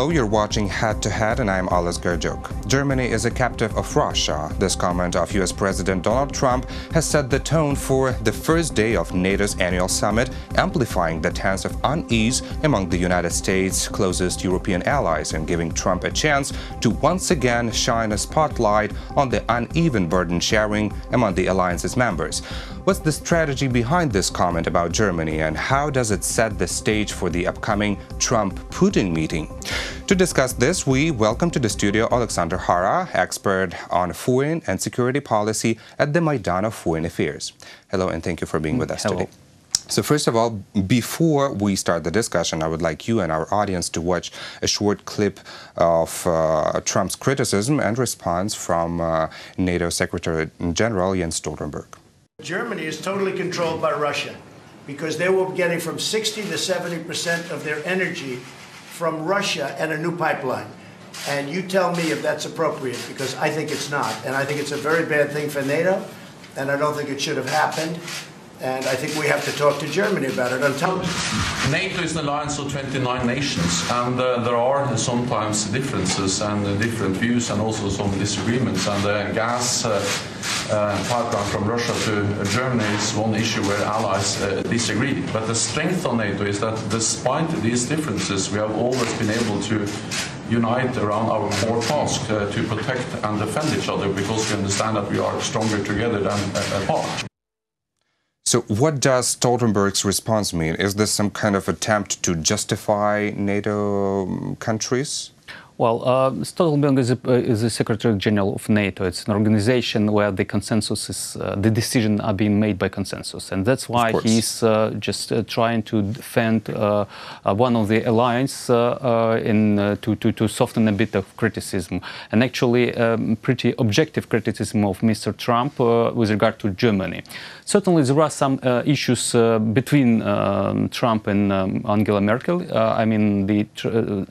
Hello, you're watching Head to Head, and I'm Oleksandr Khara. Germany is a captive of Russia. This comment of U.S. President Donald Trump has set the tone for the first day of NATO's annual summit, amplifying the sense of unease among the United States' closest European allies and giving Trump a chance to once again shine a spotlight on the uneven burden sharing among the alliance's members. What's the strategy behind this comment about Germany, and how does it set the stage for the upcoming Trump-Putin meeting? To discuss this, we welcome to the studio Oleksandr Khara, expert on foreign and security policy at the Maidan of Foreign Affairs. Hello, and thank you for being with us today. So first of all, before we start the discussion, I would like you and our audience to watch a short clip of Trump's criticism and response from NATO Secretary General Jens Stoltenberg. Germany is totally controlled by Russia because they were getting from 60 to 70% of their energy from Russia and a new pipeline. And you tell me if that's appropriate, because I think it's not. And I think it's a very bad thing for NATO, and I don't think it should have happened. And I think we have to talk to Germany about it. NATO is an alliance of 29 nations, and there are sometimes differences and different views and also some disagreements. And the gas pipeline from Russia to Germany is one issue where allies disagree. But the strength of NATO is that despite these differences, we have always been able to unite around our core task to protect and defend each other, because we understand that we are stronger together than apart. So what does Stoltenberg's response mean? Is this some kind of attempt to justify NATO countries? Well, Stoltenberg is the Secretary General of NATO. It's an organization where the consensus is, the decisions are being made by consensus, and that's why he's just trying to defend one of the alliance to soften a bit of criticism, and actually pretty objective criticism of Mr. Trump with regard to Germany. Certainly, there are some issues between Trump and Angela Merkel. I mean,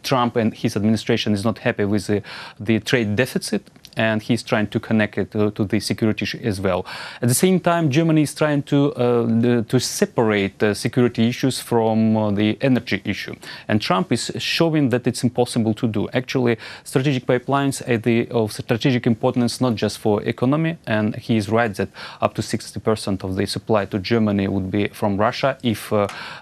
Trump and his administration is not happy with the trade deficit, and he's trying to connect it to the security issue as well. At the same time, Germany is trying to separate security issues from the energy issue. And Trump is showing that it's impossible to do. Actually, strategic pipelines are of strategic importance not just for economy, and he is right that up to 60% of the supply to Germany would be from Russia if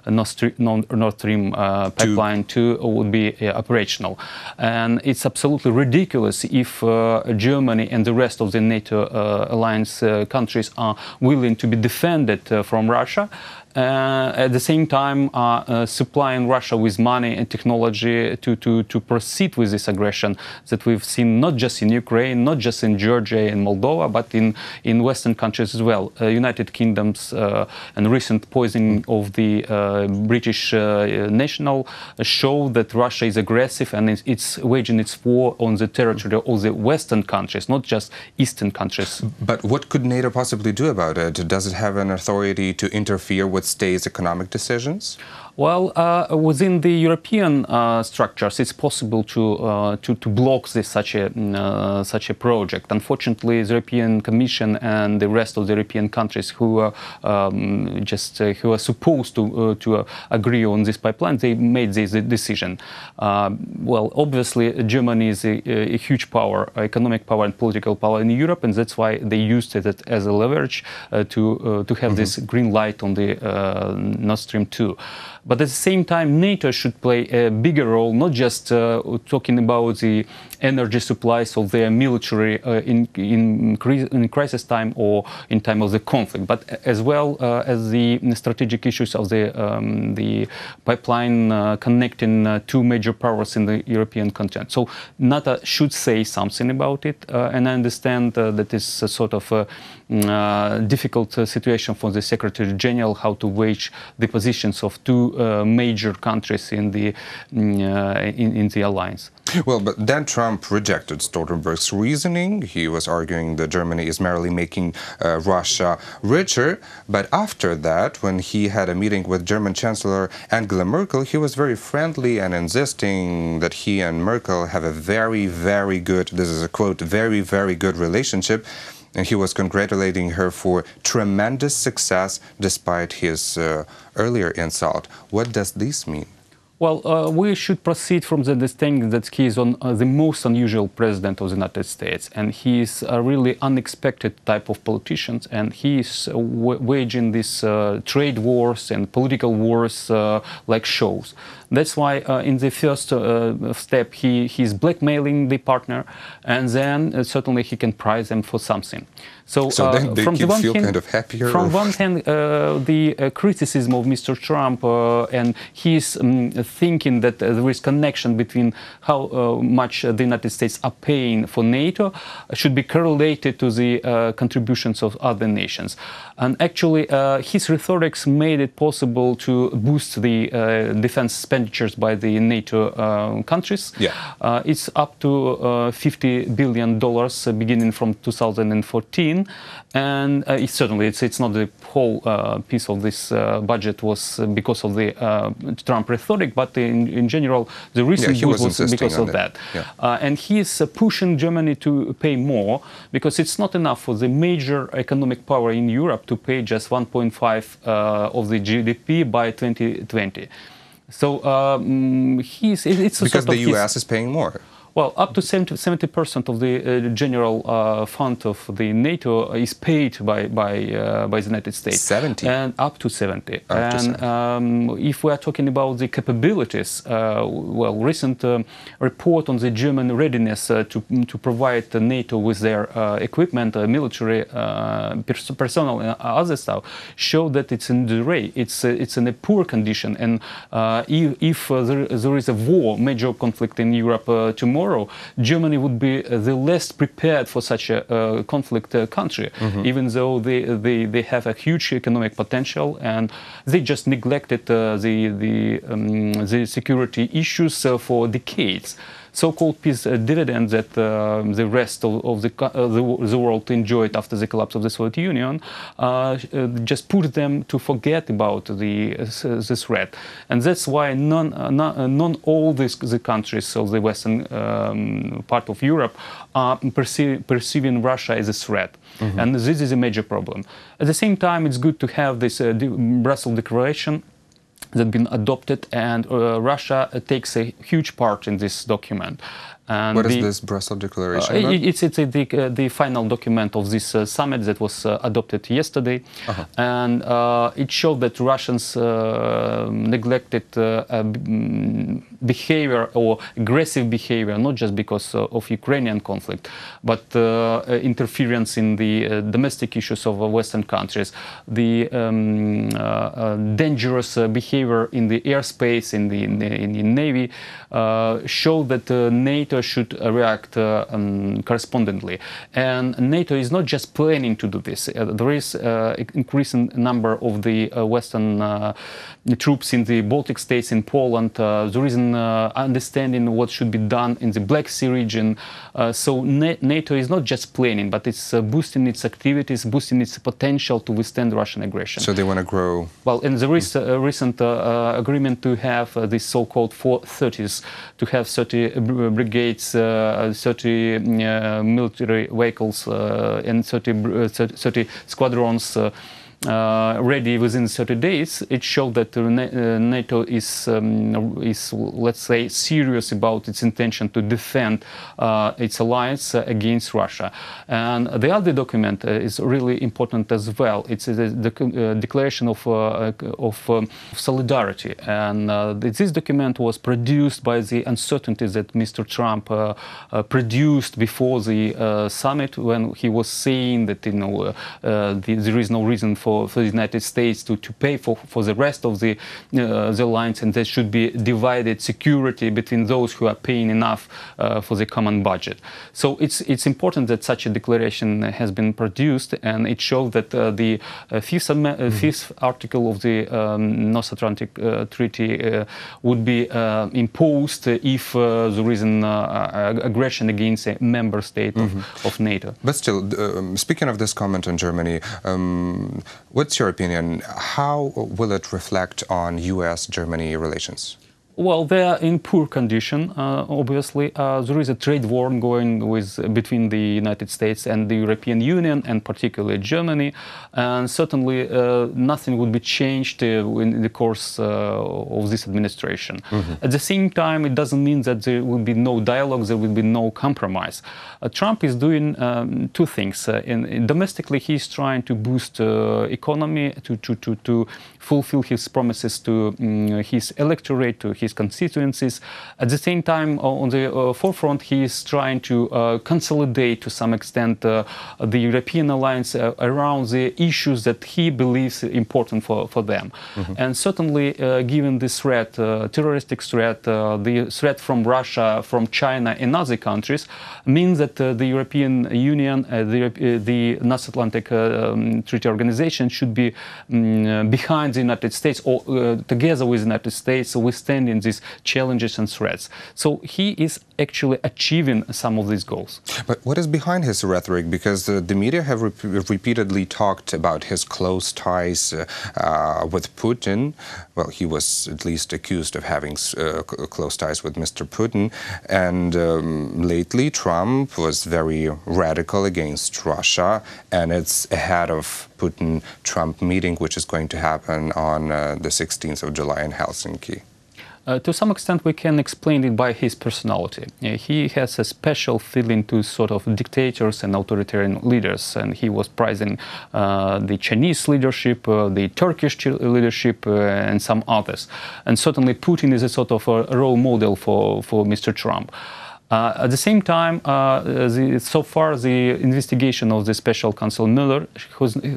Nord Stream pipeline 2 would be operational. And it's absolutely ridiculous if Germany and the rest of the NATO alliance countries are willing to be defended from Russia. At the same time, supplying Russia with money and technology to proceed with this aggression that we've seen not just in Ukraine, not just in Georgia and Moldova, but in Western countries as well. United Kingdom's and recent poisoning of the British national show that Russia is aggressive and it's waging its war on the territory of the Western countries, not just Eastern countries. But what could NATO possibly do about it? Does it have an authority to interfere with states' economic decisions? Well, within the European structures, it's possible to block such a project. Unfortunately, the European Commission and the rest of the European countries who are supposed to agree on this pipeline, they made this decision. Well, obviously, Germany is a huge power, economic power and political power in Europe, and that's why they used it as a leverage to have this green light on the Nord Stream 2. But at the same time, NATO should play a bigger role, not just talking about the energy supplies of their military in crisis time or in time of the conflict, but as well as the strategic issues of the pipeline connecting two major powers in the European continent. So NATO should say something about it, and I understand that it's a sort of difficult situation for the Secretary General how to wage the positions of two major countries in the alliance. Well, but then Trump rejected Stoltenberg's reasoning. He was arguing that Germany is merely making Russia richer. But after that, when he had a meeting with German Chancellor Angela Merkel, he was very friendly and insisting that he and Merkel have a very, very good, this is a quote, very, very good relationship. And he was congratulating her for tremendous success despite his earlier insult. What does this mean? Well, we should proceed from the understanding that he is the most unusual president of the United States, and he is a really unexpected type of politician, and he is waging these trade wars and political wars like shows. That's why in the first step he's blackmailing the partner, and then certainly he can prize them for something. So then they feel kind of happier? From one hand, the criticism of Mr. Trump and his thinking that there is connection between how much the United States are paying for NATO should be correlated to the contributions of other nations. And actually, his rhetorics made it possible to boost the defense expenditures by the NATO countries. Yeah. It's up to $50 billion beginning from 2014. And it's not the whole piece of this budget was because of the Trump rhetoric, but in general, the reason was because of that. Yeah. And he is pushing Germany to pay more because it's not enough for the major economic power in Europe to pay just 1.5 of the GDP by 2020. So it's because the US is paying more. Well, up to 70% of the general fund of the NATO is paid by the United States. 70? And up to 70. If we are talking about the capabilities, well, recent report on the German readiness to provide NATO with their equipment, military personnel and other stuff, show that it's in disarray. It's in a poor condition. And if there is a war, major conflict in Europe tomorrow, Germany would be the least prepared for such a conflict country, even though they have a huge economic potential, and they just neglected the security issues for decades. So-called peace dividend that the rest of the world enjoyed after the collapse of the Soviet Union just put them to forget about this threat. And that's why not all the countries of the western part of Europe are perceiving Russia as a threat. And this is a major problem. At the same time, it's good to have this Brussels Declaration that's been adopted, and Russia takes a huge part in this document. And what is this Brussels Declaration? It's the final document of this summit that was adopted yesterday. And it showed that Russians neglected behavior or aggressive behavior, not just because of Ukrainian conflict, but interference in the domestic issues of Western countries, the dangerous behavior in the airspace, in the Navy, showed that NATO should react correspondingly. And NATO is not just planning to do this. There is an increasing number of the Western troops in the Baltic states, in Poland. There is an understanding what should be done in the Black Sea region. So NATO is not just planning, but it's boosting its activities, boosting its potential to withstand Russian aggression. So they want to grow. Well, and there is a recent agreement to have this so-called 430s, to have 30 brigades, 30 military vehicles, and 30 squadrons ready within 30 days. It showed that NATO is, let's say, serious about its intention to defend its alliance against Russia. And the other document is really important as well. It's a declaration of solidarity. And this document was produced by the uncertainties that Mr. Trump produced before the summit, when he was saying that there is no reason for the United States to pay for the rest of the alliance, and there should be divided security between those who are paying enough for the common budget. So it's important that such a declaration has been produced, and it shows that the fifth article of the North Atlantic Treaty would be imposed if there is an aggression against a member state of NATO. But still, speaking of this comment on Germany, what's your opinion? How will it reflect on US-Germany relations? Well, they are in poor condition, obviously. There is a trade war going between the United States and the European Union, and particularly Germany. And certainly nothing would be changed in the course of this administration. At the same time, it doesn't mean that there will be no dialogue, there will be no compromise. Trump is doing two things. Domestically, he's trying to boost economy, to fulfill his promises to his electorate, to his constituencies. At the same time, on the forefront, he is trying to consolidate to some extent the European alliance around the issues that he believes important for them. And certainly, given this threat, terroristic threat, the threat from Russia, from China and other countries, means that the European Union, the North Atlantic Treaty Organization should be behind the United States, or together with the United States, withstanding these challenges and threats. So he is actually achieving some of these goals. But what is behind his rhetoric? Because the media have repeatedly talked about his close ties with Putin. Well, he was at least accused of having close ties with Mr. Putin. And lately, Trump was very radical against Russia, and it's ahead of Putin-Trump meeting, which is going to happen on the 16th of July in Helsinki. To some extent, we can explain it by his personality. He has a special feeling to sort of dictators and authoritarian leaders, and he was prizing the Chinese leadership, the Turkish leadership, and some others. And certainly Putin is a sort of a role model for Mr. Trump. At the same time, so far the investigation of the special counsel Mueller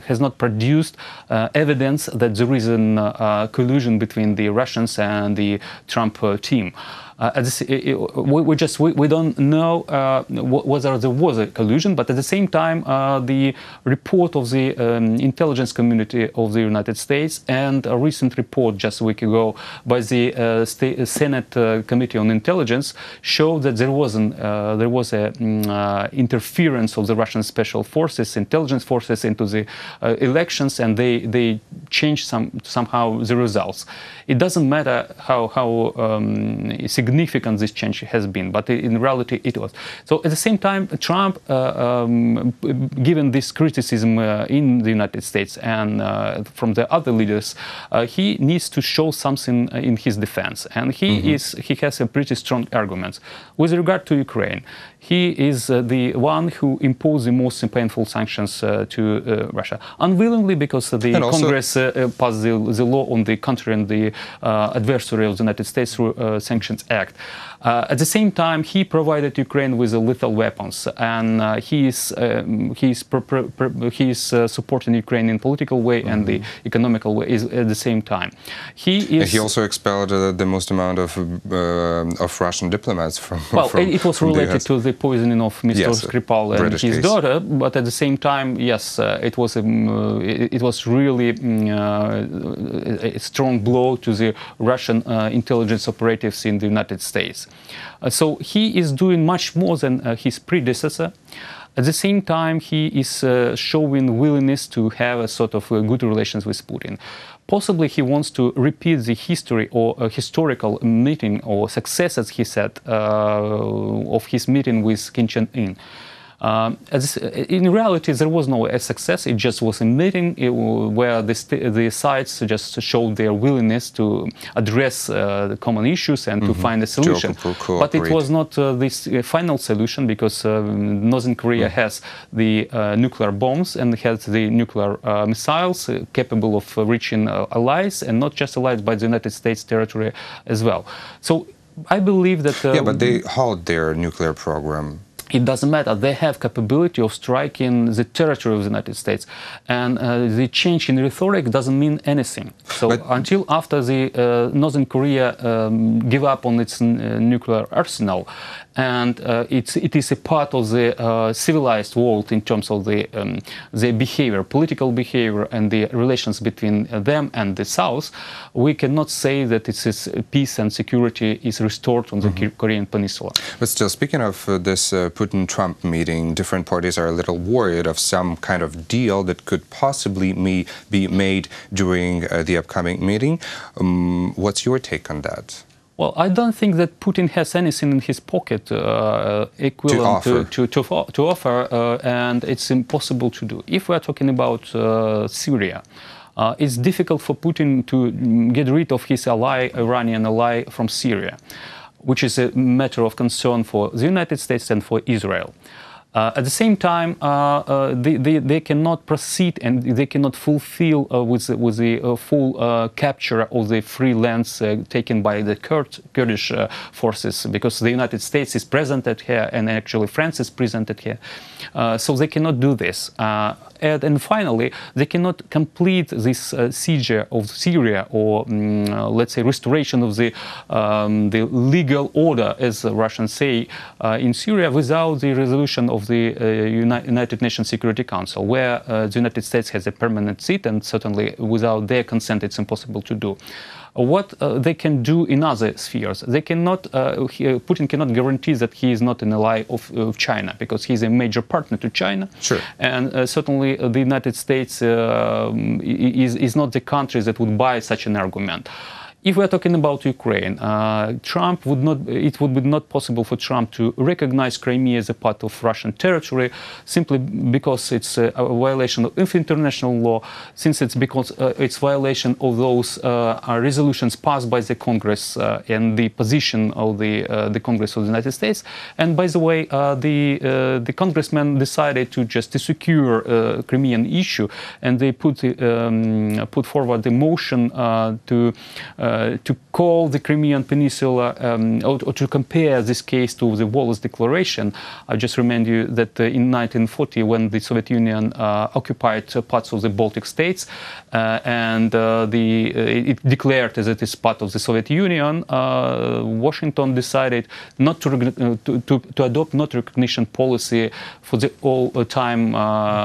has not produced evidence that there is a collusion between the Russians and the Trump team. We don't know whether there was a collusion, but at the same time, the report of the intelligence community of the United States and a recent report just a week ago by the Senate Committee on Intelligence showed that there was interference of the Russian special forces, intelligence forces into the elections, and they changed somehow the results. It doesn't matter how significant this change has been, but in reality it was. So at the same time, Trump, given this criticism in the United States and from the other leaders, he needs to show something in his defense, and he has a pretty strong arguments. With regard to Ukraine, he is the one who imposed the most painful sanctions to Russia, unwillingly, because the Congress passed the law on the country and the adversary of the United States through Sanctions Act. At the same time, he provided Ukraine with lethal weapons, and he is supporting Ukraine in political way and the economical way at the same time. He also expelled the most amount of Russian diplomats from. Well, it was related to the poisoning of Mr. Skripal and his daughter, but at the same time, yes, it was really a strong blow to the Russian intelligence operatives in the United States. So he is doing much more than his predecessor. At the same time, he is showing willingness to have a sort of good relations with Putin. Possibly he wants to repeat the history or a historical meeting or success, as he said, of his meeting with Kim Jong-un. In reality, there was no success. It just was a meeting where the sides just showed their willingness to address the common issues and to find a solution. But it was not this final solution, because Northern Korea has the nuclear bombs and has the nuclear missiles capable of reaching allies, and not just allies, but the United States territory as well. So I believe that... yeah, but they halt their nuclear program. It doesn't matter. They have capability of striking the territory of the United States, and the change in rhetoric doesn't mean anything. So until after the Northern Korea give up on its nuclear arsenal, and it is a part of the civilized world in terms of the behavior, political behavior, and the relations between them and the South, we cannot say that it's peace and security is restored on the Korean Peninsula. But still, speaking of this Putin-Trump meeting, different parties are a little worried of some kind of deal that could possibly be made during the upcoming meeting. What's your take on that? Well, I don't think that Putin has anything in his pocket equivalent to offer, and it's impossible to do. If we are talking about Syria, it's difficult for Putin to get rid of his ally, Iranian ally, from Syria, which is a matter of concern for the United States and for Israel. At the same time, they cannot proceed and they cannot fulfill with the full capture of the free lands taken by the Kurdish forces, because the United States is presented here and actually France is presented here. So they cannot do this. And finally, they cannot complete this siege of Syria, or let's say restoration of the legal order, as the Russians say, in Syria, without the resolution of the United Nations Security Council, where the United States has a permanent seat, and certainly without their consent it's impossible to do. What they can do in other spheres, they cannot. Putin cannot guarantee that he is not an ally of China, because he is a major partner to China. Sure. And certainly the United States is not the country that would buy such an argument. If we are talking about Ukraine, it would be not possible for Trump to recognize Crimea as a part of Russian territory, simply because it's a violation of international law, since it's because it's violation of those resolutions passed by the Congress and the position of the Congress of the United States. And by the way, the congressmen decided to just to secure Crimean issue, and they put forward the motion to call the Crimean Peninsula, or to compare this case to the Wallace Declaration. I just remind you that in 1940, when the Soviet Union occupied parts of the Baltic states, and it declared as it is part of the Soviet Union, Washington decided not to adopt non-recognition policy for the all time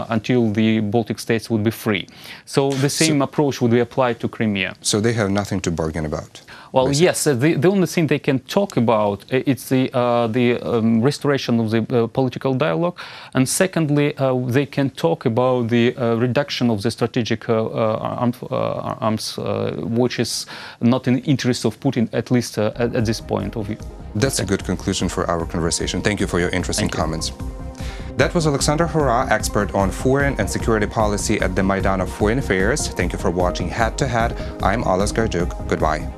until the Baltic states would be free. So the same approach would be applied to Crimea. So they have nothing to bargain about. Well, yes, the only thing they can talk about is the restoration of the political dialogue, and secondly, they can talk about the reduction of the strategic arms, which is not in the interest of Putin, at least at this point of view. That's a good conclusion for our conversation. Thank you for your interesting comments. That was Oleksandr Khara, expert on foreign and security policy at the Maidan of Foreign Affairs. Thank you for watching Head to Head. I'm Oleksandr Khara. Goodbye.